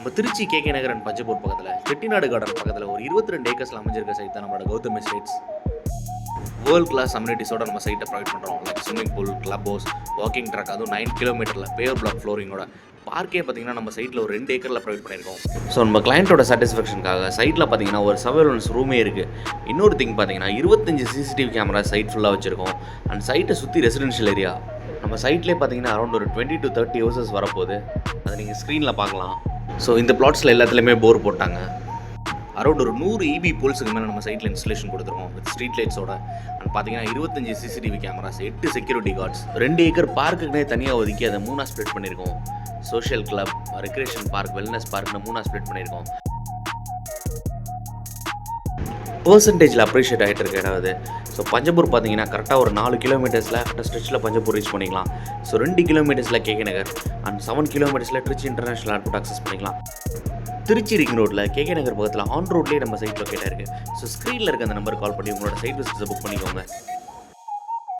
நம்ம திருச்சி கேகே நகர் அண்ட் பஞ்சப்பூர் பக்கத்தில் செட்டிநாடு கார்டன் பக்கத்தில் ஒரு 22 ஏக்கர்ஸில் அமைஞ்சிருக்க சைட் தான் நம்மளோட கௌதம் எஸ்டேட்ஸ். வேர்ல்ட் கிளாஸ் அம்யூனிட்டிஸோட நம்ம சைட்டை ப்ரொவைட் பண்ணுறோம். Like swimming pool, club house, walking track, அதுவும் 9 கிலோமீட்டரில் பேவர் பிளாக் ஃப்ளோரிங்கோட பார்க்கே பார்த்தீங்கன்னா நம்ம சைட்டில் ஒரு 2 ஏக்கரில் ப்ரொவைட் பண்ணியிருக்கோம். ஸோ நம்ம கிளைண்ட்டோட சாட்டிஸ்ஃபேக்ஷனுக்காக சைட்டில் பார்த்தீங்கன்னா ஒரு சர்வேலன்ஸ் ரூமே இருக்குது. இன்னொரு திங் பார்த்தீங்கன்னா 25 சிசிடிவி கேமரா சைட் ஃபுல்லாக வச்சுருக்கோம். அண்ட் சைட்டை சுற்றி ரெசிடென்ஷியல் ஏரியா. நம்ம சைட்லேயே பார்த்தீங்கன்னா அரௌண்ட் ஒரு 20 to 30 ஹவுசஸ் வரப்போகுது. அதை நீங்கள் ஸ்க்ரீனில் பார்க்கலாம். ஸோ இந்த பிளாட்ஸில் எல்லாத்துலேயுமே போர் போட்டாங்க. அரௌண்ட் ஒரு 100 EB போல்ஸுக்கு மேலே நம்ம சைட்டில் இன்ஸ்டலேஷன் கொடுத்துருக்கோம் வித் ஸ்ட்ரீட் லைட்ஸோட. அண்ட் பார்த்தீங்கன்னா 25 CCTV cameras, 8 security guards, 2 acre பார்க்குக்குனே தனியாக ஒதுக்கி அதை 3 ஸ்ப்ளிட் பண்ணியிருக்கோம். Social club, recreation park, wellness பார்க்னு 3 ஸ்ப்ளிட் பண்ணியிருக்கோம். பர்சன்டேஜில் அப்ரிஷியேட் ஆகிட்டு இருக்க இடம். ஸோ பஞ்சப்பூர் பார்த்தீங்கன்னா கரெக்டாக ஒரு 4 கிலோமீட்டர்ஸில் கரெக்டாக ஸ்ட்ரெச்சில் பஞ்சப்பூர் ரீச் பண்ணிக்கலாம். ஸோ 2 கிலோமீட்டர்ஸில் கேகே நகர் அண்ட் 7 கிலோமீட்டர்ஸில் திருச்சி இன்டர்நேஷனல் ஏர்போர்ட் அக்சஸ் பண்ணிக்கலாம். திருச்சி ரிங் ரோட்டில் கேகே நகர் பக்கத்தில் ஆன் ரோட்லேயே நம்ம சைட் லொக்கேட்டாக இருக்குது. ஸோ ஸ்க்ரீனில் இருக்க அந்த நம்பர் கால் பண்ணி உங்களோட சைட் விசிட்ஸை புக் பண்ணிக்கோங்க.